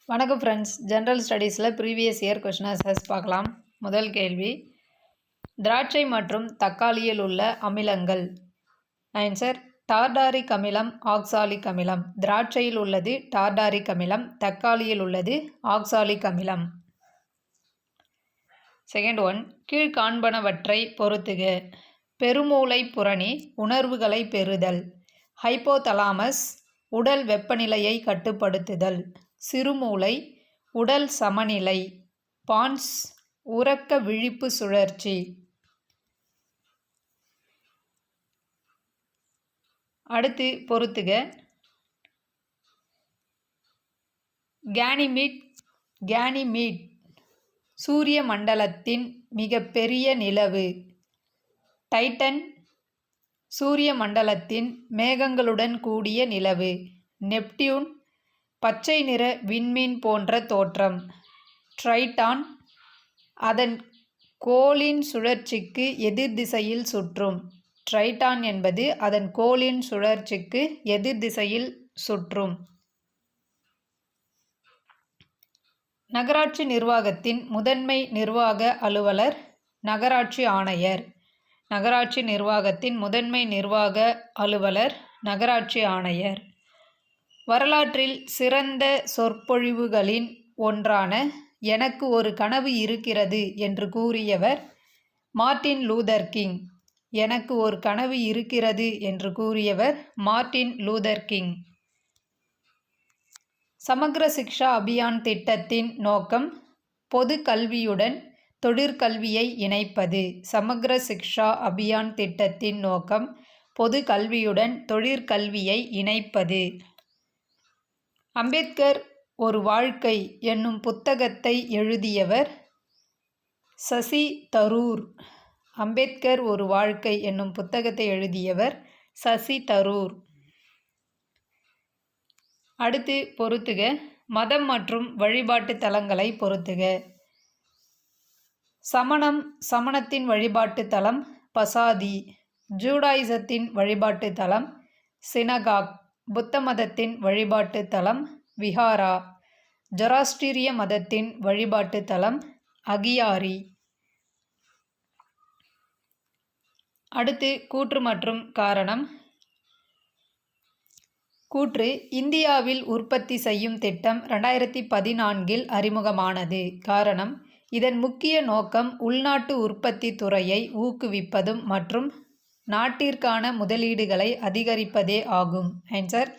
வணக்கம் friends. General ஸ்டடீஸில் previous year question answers பார்க்கலாம். முதல் கேள்வி, திராட்சை மற்றும் தக்காளியில் உள்ள அமிலங்கள். ஆன்சர் டார்டாரிக் அமிலம், ஆக்சாலிக் அமிலம். திராட்சையில் உள்ளது டார்டாரிக் அமிலம், தக்காளியில் உள்ளது ஆக்சாலிக் அமிலம். செகண்ட் ஒன், கீழ்காண்பனவற்றை பொறுத்துக. பெருமூளை புரணி உணர்வுகளை பெறுதல். ஹைப்போதலாமஸ் உடல் வெப்பநிலையை கட்டுப்படுத்துதல். சிறுமூளை உடல் சமநிலை. பான்ஸ் உறக்க விழிப்பு சுழற்சி. அடுத்து பொறுத்துக. கேனிமீட் சூரிய மண்டலத்தின் மிக பெரிய நிலவு. டைட்டன் சூரிய மண்டலத்தின் மேகங்களுடன் கூடிய நிலவு. நெப்டியூன் பச்சை நிற விண்மீன் போன்ற தோற்றம். ட்ரைட்டான் அதன் கோளின் சுழற்சிக்கு எதிர் திசையில் சுற்றும். ட்ரைட்டான் என்பது அதன் கோளின் சுழற்சிக்கு எதிர் திசையில் சுற்றும். நகராட்சி நிர்வாகத்தின் முதன்மை நிர்வாக அலுவலர் நகராட்சி ஆணையர். நகராட்சி நிர்வாகத்தின் முதன்மை நிர்வாக அலுவலர் நகராட்சி ஆணையர். வரலாற்றில் சிறந்த சொற்பொழிவுகளின் ஒன்றான எனக்கு ஒரு கனவு இருக்கிறது என்று கூறியவர் மார்ட்டின் லூதர் கிங். எனக்கு ஒரு கனவு இருக்கிறது என்று கூறியவர் மார்ட்டின் லூதர் கிங். சமக்ர சிக்ஷா அபியான் திட்டத்தின் நோக்கம் பொது கல்வியுடன் தொழிற்கல்வியை இணைப்பது. சமக்ர சிக்ஷா அபியான் திட்டத்தின் நோக்கம் பொது கல்வியுடன் தொழிற்கல்வியை இணைப்பது. அம்பேத்கர் ஒரு வாழ்க்கை என்னும் புத்தகத்தை எழுதியவர் சசி தரூர். அம்பேத்கர் ஒரு வாழ்க்கை என்னும் புத்தகத்தை எழுதியவர் சசி தரூர். அடுத்து பொறுத்துக. மதம் மற்றும் வழிபாட்டு தலங்களை பொறுத்துக. சமணத்தின் வழிபாட்டு தலம் பசாதி. ஜூடாயிசத்தின் வழிபாட்டு தலம் சினகாக். புத்த மதத்தின் வழிபாட்டு தலம் விஹாரா. ஜொராஸ்ட்ரிய மதத்தின் வழிபாட்டு தலம் அகியாரி. அடுத்து கூற்று மற்றும் காரணம். கூற்று, இந்தியாவில் உற்பத்தி செய்யும் திட்டம் 2014 அறிமுகமானது. காரணம், இதன் முக்கிய நோக்கம் உள்நாட்டு உற்பத்தி துறையை ஊக்குவிப்பதும் மற்றும் நாட்டிற்கான முதலீடுகளை அதிகரிப்பதே ஆகும். ஆன்சர்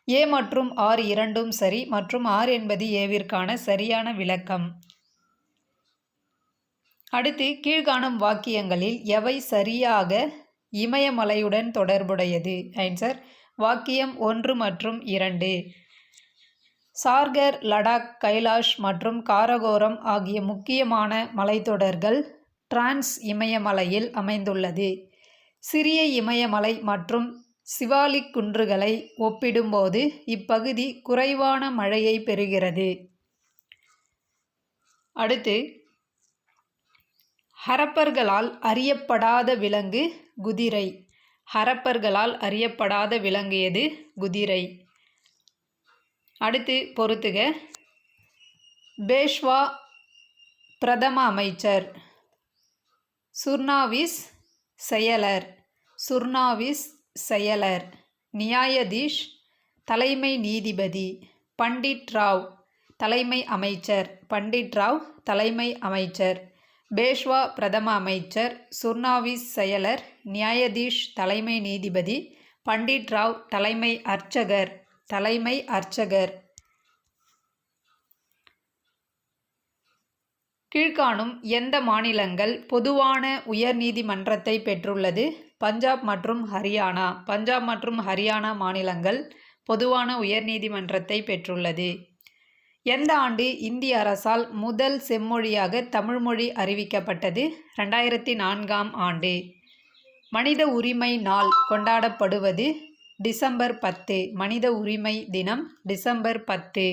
ஏ மற்றும் ஆர் இரண்டும் சரி மற்றும் ஆர் என்பது ஏவிற்கான சரியான விளக்கம். அடுத்து கீழ்காணும் வாக்கியங்களில் எவை சரியாக இமயமலையுடன் தொடர்புடையது. ஆன்சர் வாக்கியம் 1 மற்றும் 2. சார்கர், லடாக், கைலாஷ் மற்றும் காரகோரம் ஆகிய முக்கியமான மலைத்தொடர்கள் டிரான்ஸ் இமயமலையில் அமைந்துள்ளது. சிறிய இமயமலை மற்றும் சிவாலிக் குன்றுகளை ஒப்பிடும்போது இப்பகுதி குறைவான மழையை பெறுகிறது. அடுத்து, ஹரப்பர்களால் அறியப்படாத விலங்கு குதிரை. ஹரப்பர்களால் அறியப்படாத விலங்கு எது? குதிரை. அடுத்து பொறுத்துக. பேஷ்வா பிரதம அமைச்சர். சுர்னாவிஸ் செயலர். சுர்னாவிஸ் செயலர். நியாயதீஷ் தலைமை நீதிபதி. பண்டிட் ராவ் தலைமை அமைச்சர். பண்டிட் ராவ் தலைமை அமைச்சர். பேஷ்வா பிரதம அமைச்சர், சுர்னாவிஸ் செயலர், நியாயதீஷ் தலைமை நீதிபதி, பண்டிட் ராவ் தலைமை அர்ச்சகர். தலைமை அர்ச்சகர். கீழ்காணும் எந்த மாநிலங்கள் பொதுவான உயர்நீதிமன்றத்தை பெற்றுள்ளது? பஞ்சாப் மற்றும் ஹரியானா. பஞ்சாப் மற்றும் ஹரியானா மாநிலங்கள் பொதுவான உயர்நீதிமன்றத்தை பெற்றுள்ளது. எந்த ஆண்டு இந்திய அரசால் முதல் செம்மொழியாக தமிழ்மொழி அறிவிக்கப்பட்டது? 2004ஆம் ஆண்டு. மனித உரிமை நாள் கொண்டாடப்படுவது டிசம்பர் 10. மனித உரிமை தினம் டிசம்பர் 10.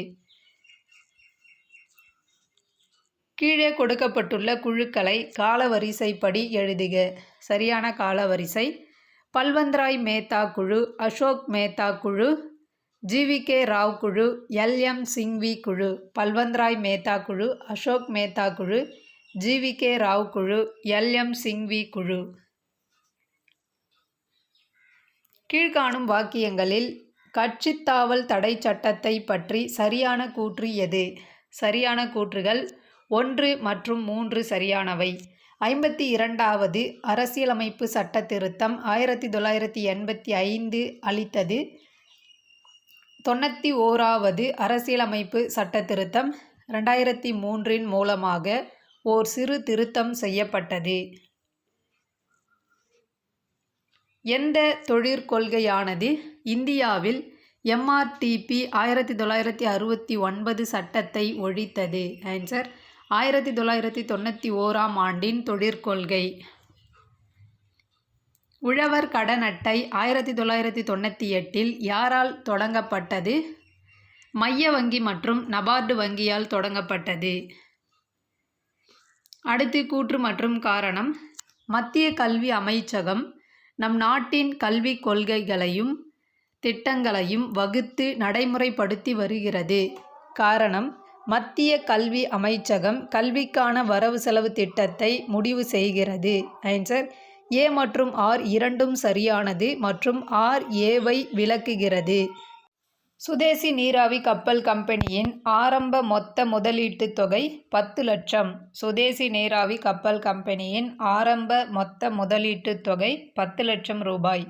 கீழே கொடுக்கப்பட்டுள்ள குழுக்களை காலவரிசைப்படி எழுதுக. சரியான காலவரிசை: பல்வந்த்ராய் மேத்தா குழு, அசோக் மேத்தா குழு, GVK ராவ் குழு, LM சிங்வி குழு, பல்வந்த்ராய் மேத்தா குழு, அசோக் மேத்தா குழு, GVK ராவ் குழு, LM சிங்வி குழு. கீழ்காணும் வாக்கியங்களில் கட்சித்தாவல் தடை சட்டத்தை பற்றி சரியான கூற்று எது? சரியான கூற்றுகள் 1 மற்றும் 3 சரியானவை. 52வது அரசியலமைப்பு சட்ட திருத்தம் 1985 அளித்தது. 91வது அரசியலமைப்பு சட்ட திருத்தம் 2003 மூலமாக ஓர் சிறு திருத்தம் செய்யப்பட்டது. எந்த தொழிற்கொள்கையானது இந்தியாவில் MRTP 1969 சட்டத்தை ஒழித்தது? ஆன்சர் 1991ஆம் ஆண்டின் தொழிற்கொள்கை. உழவர் கடன் அட்டை 1998இல் யாரால் தொடங்கப்பட்டது? மைய வங்கி மற்றும் நபார்டு வங்கியால் தொடங்கப்பட்டது. அடுத்து கூற்று மற்றும் காரணம். மத்திய கல்வி அமைச்சகம் நம் நாட்டின் கல்விக் கொள்கைகளையும் திட்டங்களையும் வகுத்து நடைமுறைப்படுத்தி வருகிறது. காரணம். மத்திய கல்வி அமைச்சகம் கல்விக்கான வரவு செலவு திட்டத்தை முடிவு செய்கிறது. ஆன்சர் A மற்றும் R இரண்டும் சரியானது மற்றும் RAவை விளக்குகிறது. சுதேசி நீராவி கப்பல் கம்பெனியின் ஆரம்ப மொத்த முதலீட்டுத் தொகை 10 லட்சம். சுதேசி நீராவி கப்பல் கம்பெனியின் ஆரம்ப மொத்த முதலீட்டுத் தொகை 10 லட்சம் ரூபாய்.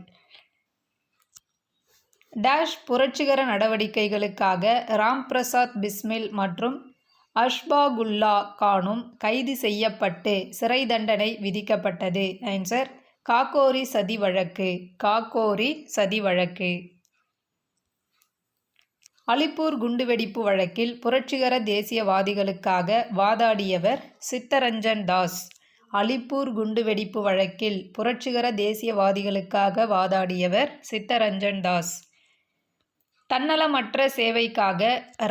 டேஷ் புரட்சிகர நடவடிக்கைகளுக்காக ராம்பிரசாத் பிஸ்மில் மற்றும் அஷ்பாகுல்லா கானும் கைது செய்யப்பட்டு சிறை தண்டனை விதிக்கப்பட்டது. ஆன்சர் காக்கோரி சதி வழக்கு. காக்கோரி சதி வழக்கு. அலிப்பூர் குண்டுவெடிப்பு வழக்கில் புரட்சிகர தேசியவாதிகளுக்காக வாதாடியவர் சித்தரஞ்சன் தாஸ். அலிப்பூர் குண்டுவெடிப்பு வழக்கில் புரட்சிகர தேசியவாதிகளுக்காக வாதாடியவர் சித்தரஞ்சன் தாஸ். தன்னலமற்ற சேவைக்காக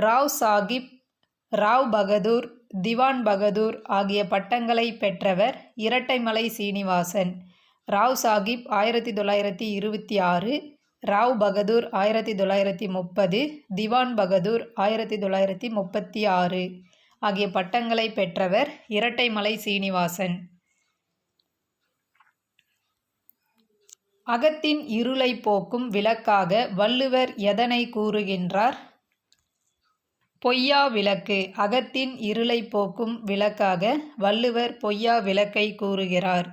ராவ் சாகிப், ராவ் பகதூர், திவான் பகதூர் ஆகிய பட்டங்களை பெற்றவர் இரட்டைமலை சீனிவாசன். ராவ் சாகிப் 1926, ராவ் பகதூர் 1930, திவான் பகதூர் 1936 ஆகிய பட்டங்களை பெற்றவர் இரட்டைமலை சீனிவாசன். அகத்தின் இருளை போக்கும் விளக்காக வள்ளுவர் எதனை கூறுகின்றார்? பொய்யா விளக்கு. அகத்தின் இருளை போக்கும் விளக்காக வள்ளுவர் பொய்யா விளக்கை கூறுகிறார்.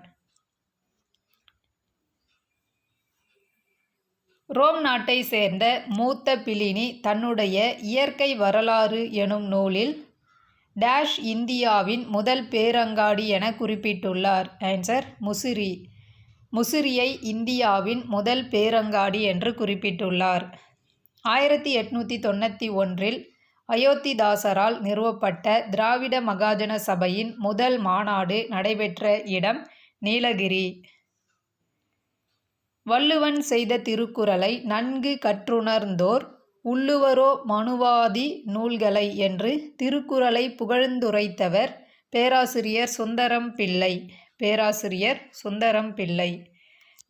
ரோம் நாட்டை சேர்ந்த மூத்த பிலினி தன்னுடைய இயற்கை வரலாறு எனும் நூலில் டேஷ் இந்தியாவின் முதல் பேரங்காடி என குறிப்பிட்டுள்ளார். ஆன்சர் முசிறி. முசிறியை இந்தியாவின் முதல் பேரங்காடி என்று குறிப்பிட்டுள்ளார். 1891இல் அயோத்திதாசரால் நிறுவப்பட்ட திராவிட மகாஜன சபையின் முதல் மாநாடு நடைபெற்ற இடம் நீலகிரி. வள்ளுவன் செய்த திருக்குறளை நன்கு கற்றுணர்ந்தோர் உள்ளுவரோ மனுவாதி நூல்களை என்று திருக்குறளை புகழ்ந்துரைத்தவர் பேராசிரியர் சுந்தரம் பிள்ளை. பேராசிரியர் சுந்தரம் பிள்ளை.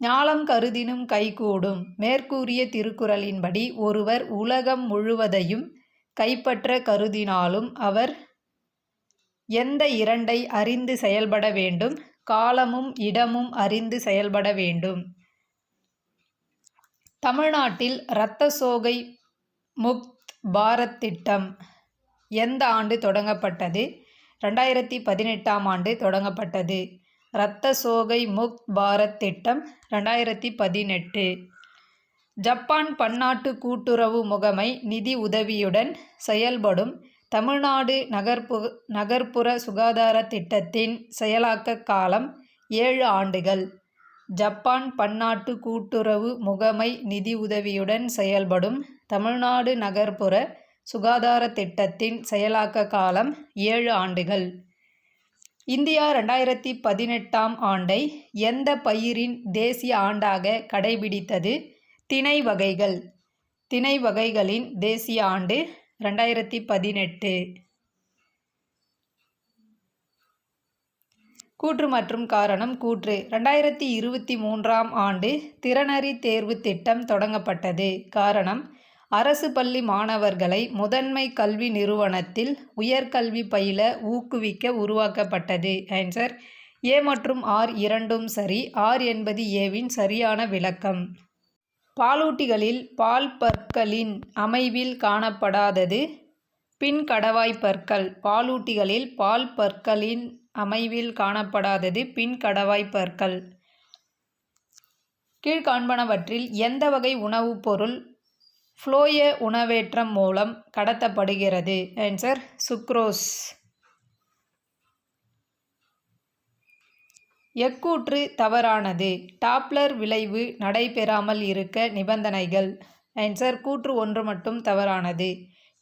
ஞாலம் கருதினும் கைகூடும். மேற்கூறிய திருக்குறளின்படி ஒருவர் உலகம் முழுவதையும் கைப்பற்ற கருதினாலும் அவர் எந்த இரண்டை அறிந்து செயல்பட வேண்டும்? காலமும் இடமும் அறிந்து செயல்பட வேண்டும். தமிழ்நாட்டில் இரத்த சோகை முக்த் பாரத் திட்டம் எந்த ஆண்டு தொடங்கப்பட்டது? 2018ஆம் ஆண்டு தொடங்கப்பட்டது. இரத்த சோகை முக்த் பாரத் திட்டம் 2018. ஜப்பான் பன்னாட்டு கூட்டுறவு முகமை நிதி உதவியுடன் செயல்படும் தமிழ்நாடு நகர்ப்புற சுகாதார திட்டத்தின் செயலாக்க காலம் 7 ஆண்டுகள். ஜப்பான் பன்னாட்டு கூட்டுறவு முகமை நிதி உதவியுடன் செயல்படும் தமிழ்நாடு நகர்ப்புற சுகாதார திட்டத்தின் செயலாக்க காலம் 7 ஆண்டுகள். இந்தியா 2018ஆம் ஆண்டை எந்த பயிரின் தேசிய ஆண்டாக கடைபிடித்தது? திணை வகைகள். திணை வகைகளின் தேசிய ஆண்டு 2018. கூற்று மற்றும் காரணம். கூற்று. 2023ஆம் ஆண்டு திறனறி தேர்வு திட்டம் தொடங்கப்பட்டது. காரணம். அரசு பள்ளி மாணவர்களை முதன்மை கல்வி நிறுவனத்தில் உயர்கல்வி பயில ஊக்குவிக்க உருவாக்கப்பட்டது. ஆன்சர் ஏ மற்றும் ஆர் இரண்டும் சரி. ஆர் என்பது ஏவின் சரியான விளக்கம். பாலூட்டிகளில் பால் பற்களின் அமைவில் காணப்படாதது பின்கடவாய் பற்கள். பாலூட்டிகளில் பால் பற்களின் அமைவில் காணப்படாதது பின்கடவாய் பற்கள். கீழ்காண்பனவற்றில் எந்த வகை உணவுப் பொருள் ஃப்ளோய உணவேற்றம் மூலம் கடத்தப்படுகிறது? Answer sucrose. எக்கூற்று தவறானது. டாப்ளர் விளைவு நடைபெறாமல் இருக்க நிபந்தனைகள். ஆன்சர் கூற்று 1 மட்டும் தவறானது.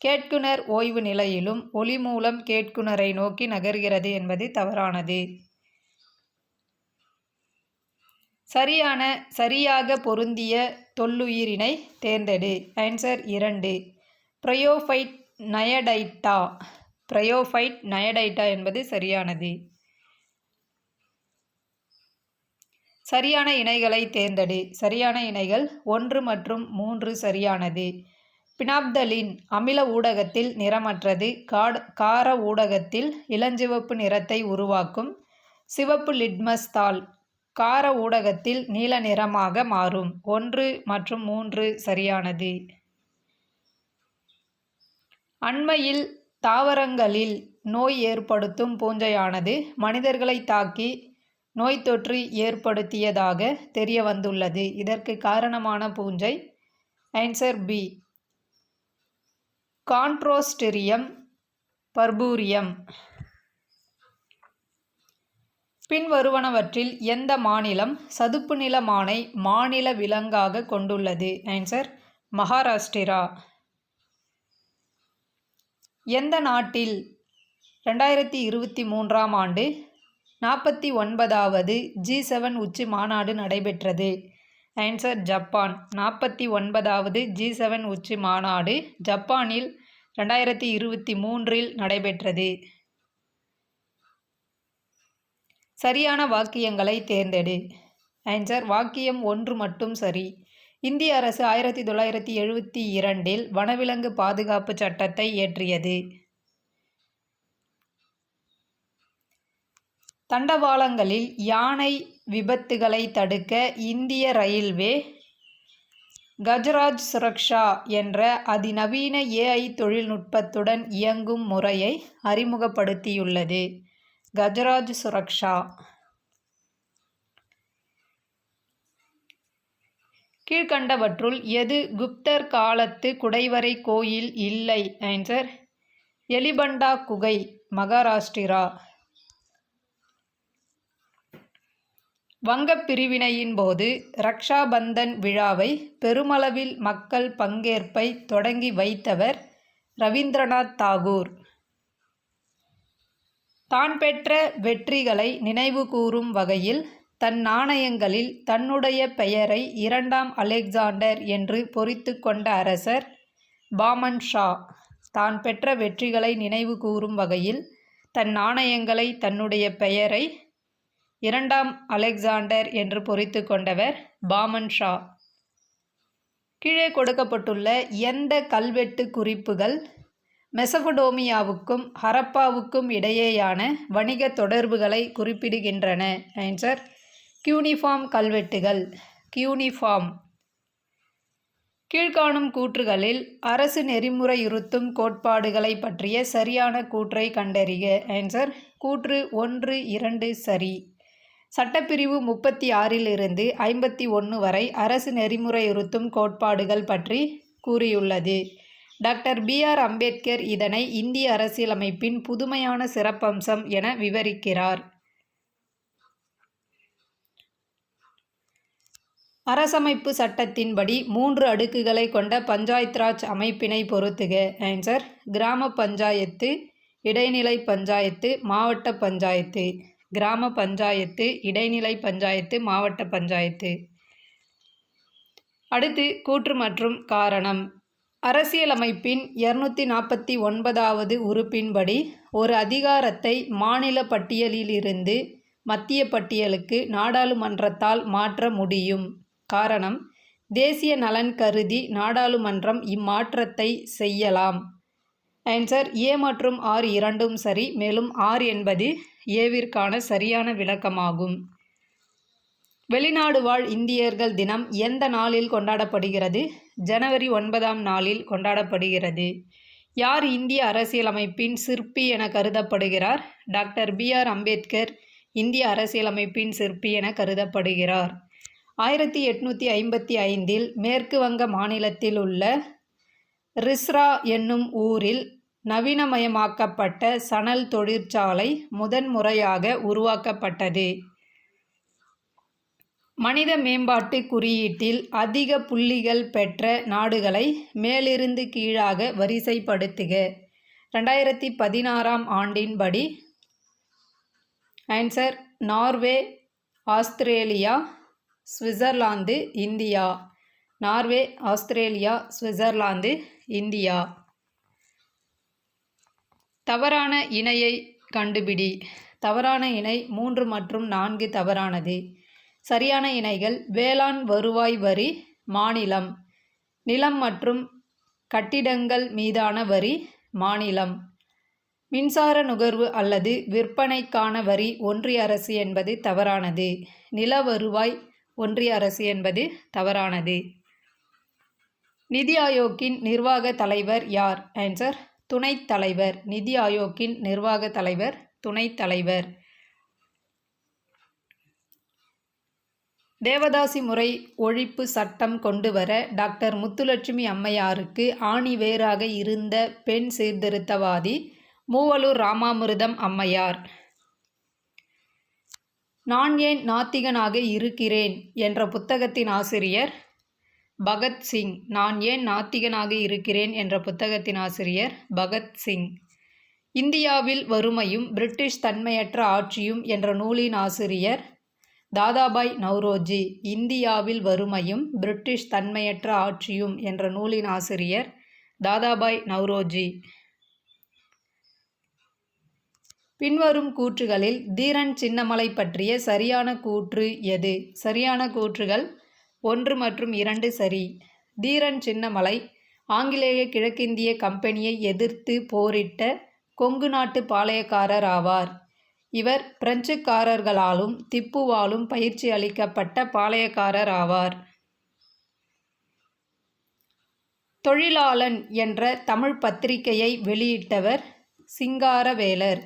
கேட்குனர் ஓய்வு நிலையிலும் ஒலி மூலம் கேட்குனரை நோக்கி நகர்கிறது என்பது தவறானது. சரியாக பொருந்திய தொல்லுயிரினை தேர்ந்தெடு. Answer 2 bryophyte Naiadita. Bryophyte Naiadita என்பது சரியானது. சரியான இணைகளை தேர்ந்தெடு. சரியான இணைகள் 1 மற்றும் 3 சரியானது. பினாப்தலின் அமில ஊடகத்தில் நிறமற்றது. கார ஊடகத்தில் இளஞ்சிவப்பு நிறத்தை உருவாக்கும். சிவப்பு லிட்மஸ் தாள் கார ஊடகத்தில் நீல நிறமாக மாறும். 1 மற்றும் 3 சரியானது. அண்மையில் தாவரங்களில் நோய் ஏற்படுத்தும் பூஞ்சையானது மனிதர்களை தாக்கி நோய் தொற்று ஏற்படுத்தியதாக தெரிய வந்துள்ளது. இதற்கு காரணமான பூஞ்சை. Answer B கான்ட்ரோஸ்டெரியம் பர்பூரியம். பின்வருவனவற்றில் எந்த மாநிலம் சதுப்பு நில மானை மாநில விலங்காக கொண்டுள்ளது? ஆன்சர் மகாராஷ்டிரா. எந்த நாட்டில் 2023ஆம் ஆண்டு 49வது G7 உச்சி மாநாடு நடைபெற்றது? Answer Japan. 49வது G7 உச்சி மாநாடு ஜப்பானில் 2023இல் நடைபெற்றது. சரியான வாக்கியங்களை தேர்ந்தெடு. ஆன்சர் வாக்கியம் 1 மட்டும் சரி. இந்திய அரசு 1972இல் வனவிலங்கு பாதுகாப்பு சட்டத்தை இயற்றியது. தண்டவாளங்களில் யானை விபத்துகளை தடுக்க இந்திய ரயில்வே கஜராஜ் சுரக்ஷா என்ற அதிநவீன AI தொழில்நுட்பத்துடன் இயங்கும் முறையை அறிமுகப்படுத்தியுள்ளது. கஜராஜ் சுரக்ஷா. கீழ்கண்டவற்றுள் எது குப்தர் காலத்து குடைவரை கோயில் இல்லை? ஆன்சர் எலிபண்டா குகை, மகாராஷ்டிரா. வங்கப் பிரிவினையின் போது ரக்ஷாபந்தன் விழாவை பெருமளவில் மக்கள் பங்கேற்பை தொடங்கி வைத்தவர் ரவீந்திரநாத் தாகூர். தான் பெற்ற வெற்றிகளை நினைவு கூறும் வகையில் தன் நாணயங்களில் தன்னுடைய பெயரை 2ஆம் அலெக்சாண்டர் என்று பொறித்து கொண்ட அரசர் பாமன் ஷா. தான் பெற்ற வெற்றிகளை நினைவு கூறும் வகையில் தன் நாணயங்களை தன்னுடைய பெயரை 2ஆம் அலெக்சாண்டர் என்று பொறித்து கொண்டவர் பாமன் ஷா. கீழே கொடுக்கப்பட்டுள்ள எந்த கல்வெட்டு குறிப்புகள் மெசபடோமியாவுக்கும் ஹரப்பாவுக்கும் இடையேயான வணிக தொடர்புகளை குறிப்பிடுகின்றன? ஆன்சர் கியூனிஃபார்ம் கல்வெட்டுகள். கியூனிஃபார்ம். கீழ்காணும் கூற்றுகளில் அரசு நெறிமுறையுறுத்தும் கோட்பாடுகளை பற்றிய சரியான கூற்றை கண்டறிக. ஆன்சர் கூற்று 1, 2 சரி. சட்டப்பிரிவு 36 51 வரை அரசு நெறிமுறையுறுத்தும் கோட்பாடுகள் பற்றி கூறியுள்ளது. டாக்டர் BR அம்பேத்கர் இதனை இந்திய அரசியலமைப்பின் புதுமையான சிறப்பம்சம் என விவரிக்கிறார். அரசமைப்பு சட்டத்தின்படி 3 அடுக்குகளை கொண்ட பஞ்சாயத் ராஜ் அமைப்பினை பொருத்துக. ஆன்சர் கிராம பஞ்சாயத்து, இடைநிலை பஞ்சாயத்து, மாவட்ட பஞ்சாயத்து. கிராம பஞ்சாயத்து, இடைநிலை பஞ்சாயத்து, மாவட்ட பஞ்சாயத்து. அடுத்து கூற்று மற்றும் காரணம். அரசியலமைப்பின் 249வது உறுப்பின்படி ஒரு அதிகாரத்தை மாநில பட்டியலிலிருந்து மத்திய பட்டியலுக்கு நாடாளுமன்றத்தால் மாற்ற முடியும். காரணம், தேசிய நலன் கருதி நாடாளுமன்றம் இம்மாற்றத்தை செய்யலாம். ஆன்சர் ஏ மற்றும் ஆர் இரண்டும் சரி. மேலும் ஆர் என்பது ஏவிற்கான சரியான விளக்கமாகும். வெளிநாடு வாழ் இந்தியர்கள் தினம் எந்த நாளில் கொண்டாடப்படுகிறது? ஜனவரி 9ஆம் நாளில் கொண்டாடப்படுகிறது. யார் இந்திய அரசியலமைப்பின் சிற்பி என கருதப்படுகிறார்? Doctor B.R.. அம்பேத்கர் இந்திய அரசியலமைப்பின் சிற்பி என கருதப்படுகிறார். 1855 மேற்கு வங்க மாநிலத்தில் உள்ள ரிஸ்ரா என்னும் ஊரில் நவீனமயமாக்கப்பட்ட சணல் தொழிற்சாலை முதன்முறையாக உருவாக்கப்பட்டது. மனித மேம்பாட்டு குறியீட்டில் அதிக புள்ளிகள் பெற்ற நாடுகளை மேலிருந்து கீழாக வரிசைப்படுத்துக. 2016ஆம் ஆண்டின்படி answer Norway, Australia, Switzerland, India. Norway, Australia, Switzerland, India. தவறான இணையை கண்டுபிடி. தவறான இணை 3 மற்றும் 4 தவறானது. சரியான இணைகள் வேளாண் வருவாய் வரி மாநிலம், நிலம் மற்றும் கட்டிடங்கள் மீதான வரி மாநிலம், மின்சார நுகர்வு அல்லது விற்பனைக்கான வரி ஒன்றிய அரசு என்பது தவறானது. நில வருவாய் ஒன்றிய அரசு என்பது தவறானது. நிதி ஆயோக்கின் நிர்வாக தலைவர் யார்? ஆன்சர் துணைத் தலைவர். நிதி ஆயோக்கின் நிர்வாக தலைவர் துணைத் தலைவர். தேவதாசி முறை ஒழிப்பு சட்டம் கொண்டுவர டாக்டர் முத்துலட்சுமி அம்மையாருக்கு ஆணிவேராக இருந்த பெண் சீர்திருத்தவாதி மூவலூர் ராமாமிர்தம் அம்மையார். நான் ஏன் நாத்திகனாக இருக்கிறேன் என்ற புத்தகத்தின் ஆசிரியர் பகத்சிங். நான் ஏன் நாத்திகனாக இருக்கிறேன் என்ற புத்தகத்தின் ஆசிரியர் பகத்சிங். இந்தியாவில் வறுமையும் பிரிட்டிஷ் தன்மையற்ற ஆட்சியும் என்ற நூலின் ஆசிரியர் தாதாபாய் நவ்ரோஜி. இந்தியாவில் வறுமையும் பிரிட்டிஷ் தன்மையற்ற ஆட்சியும் என்ற நூலின் ஆசிரியர் தாதாபாய் நவ்ரோஜி. பின்வரும் கூற்றுகளில் தீரன் சின்னமலை பற்றிய சரியான கூற்று எது? சரியான கூற்றுகள் 1 மற்றும் 2 சரி. தீரன் சின்னமலை ஆங்கிலேய கிழக்கிந்திய கம்பெனியை எதிர்த்து போரிட்ட கொங்கு நாட்டு பாளையக்காரர் ஆவார். இவர் பிரெஞ்சுக்காரர்களாலும் திப்புவாலும் பயிற்சி அளிக்கப்பட்ட பாளையக்காரர் ஆவார். தொழிலாளன் என்ற தமிழ் பத்திரிகையை வெளியிட்டவர் சிங்காரவேலர்.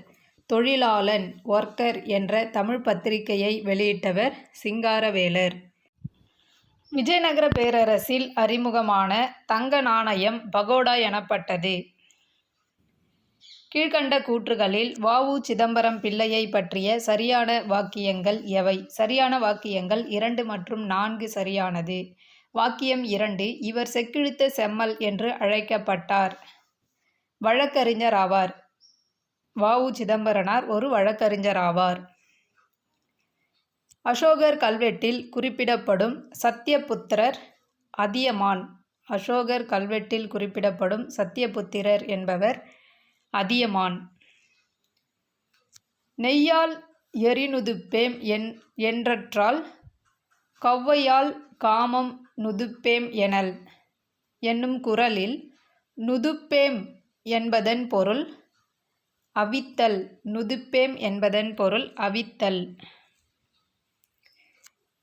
தொழிலாளன் ஒர்க்கர் என்ற தமிழ் பத்திரிகையை வெளியிட்டவர் சிங்காரவேலர். விஜயநகர பேரரசில் அறிமுகமான தங்க நாணயம் பகோடா எனப்பட்டது. கீழ்கண்ட கூற்றுகளில் வ.உ. சிதம்பரம் பிள்ளையை பற்றிய சரியான வாக்கியங்கள் எவை? சரியான வாக்கியங்கள் 2 மற்றும் 4 சரியானது. வாக்கியம் 2 இவர் செக்கிழுத்த செம்மல் என்று அழைக்கப்பட்டார். வழக்கறிஞர் ஆவார். வ.உ. சிதம்பரனார் ஒரு வழக்கறிஞர் ஆவார். அசோகர் கல்வெட்டில் குறிப்பிடப்படும் சத்தியபுத்திரர் அதியமான். அசோகர் கல்வெட்டில் குறிப்பிடப்படும் சத்தியபுத்திரர் என்பவர் அதியமான். நெய்யால் எரிநுதுப்பேம் என்றற்றால் கௌவையால் காமம் நுதுப்பேம் எனல் என்னும் குறளில் நுதுப்பேம் என்பதன் பொருள் அவித்தல். நுதுப்பேம் என்பதன் பொருள் அவித்தல்.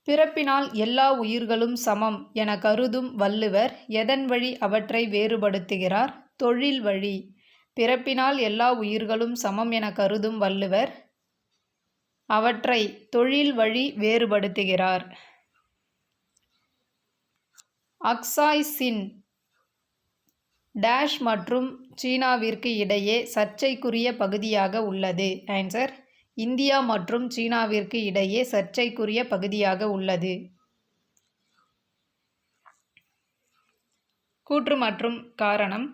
பிறப்பினால் எல்லா உயிர்களும் சமம் என கருதும் வள்ளுவர் எதன் வழி அவற்றை வேறுபடுத்துகிறார்? தொழில் வழி. பிறப்பினால் எல்லா உயிர்களும் சமம் என கருதும் வள்ளுவர் அவற்றை தொழில் வழி வேறுபடுத்துகிறார். அக்சாய் சின் டேஷ் மற்றும் சீனாவிற்கு இடையே சர்ச்சைக்குரிய பகுதியாக உள்ளது. ஆன்சர் இந்தியா மற்றும் சீனாவிற்கு இடையே சர்ச்சைக்குரிய பகுதியாக உள்ளது. கூற்று மற்றும் காரணம்.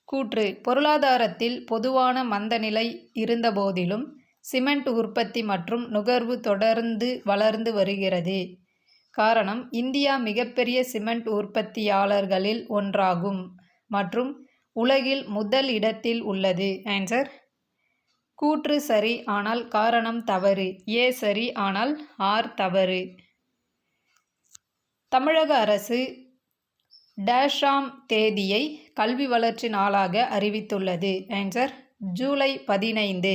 கூற்று பொருளாதாரத்தில் பொதுவான மந்தநிலை இருந்தபோதிலும் சிமெண்ட் உற்பத்தி மற்றும் நுகர்வு தொடர்ந்து வளர்ந்து வருகிறது. காரணம் இந்தியா மிகப்பெரிய சிமெண்ட் உற்பத்தியாளர்களில் ஒன்றாகும் மற்றும் உலகில் முதல் இடத்தில் உள்ளது. ஆன்சர் கூற்று சரி ஆனால் காரணம் தவறு. ஏ சரி ஆனால் ஆர் தவறு. தமிழக அரசு டேஷாம் தேதியை கல்வி வளர்ச்சி நாளாக அறிவித்துள்ளது? ஆன்சர் ஜூலை 15.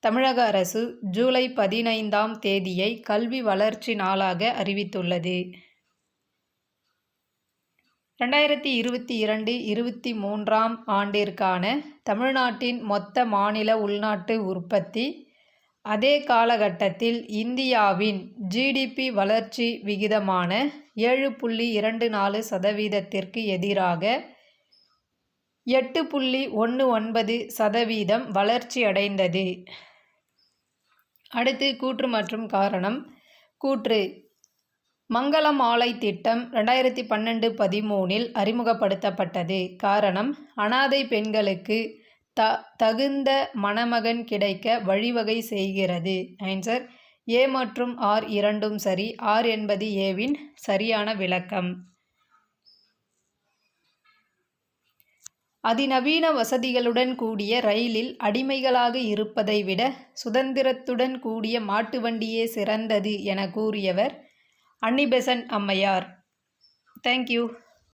தமிழக அரசு ஜூலை 15ஆம் தேதியை கல்வி வளர்ச்சி நாளாக அறிவித்துள்ளது. 2022-23ஆம் ஆண்டிற்கான தமிழ்நாட்டின் மொத்த மாநில உள்நாட்டு உற்பத்தி அதே காலகட்டத்தில் இந்தியாவின் ஜிடிபி வளர்ச்சி விகிதமான 7.24% எதிராக 8.19% வளர்ச்சியடைந்தது. அடுத்து கூற்று மற்றும் காரணம். கூற்று: மங்களமாலை திட்டம் 2012-13 அறிமுகப்படுத்தப்பட்டது. காரணம்: அனாதை பெண்களுக்கு தகுந்த மணமகன் கிடைக்க வழிவகை செய்கிறது. ஆன்சர் ஏ மற்றும் ஆர் இரண்டும் சரி. ஆர் என்பது ஏவின் சரியான விளக்கம். அதிநவீன வசதிகளுடன் கூடிய ரயிலில் அடிமைகளாக இருப்பதை விட சுதந்திரத்துடன் கூடிய மாட்டு வண்டியே சிறந்தது என கூறியவர் அன்னி பெசன்ட் அம்மையார். தேங்க்யூ.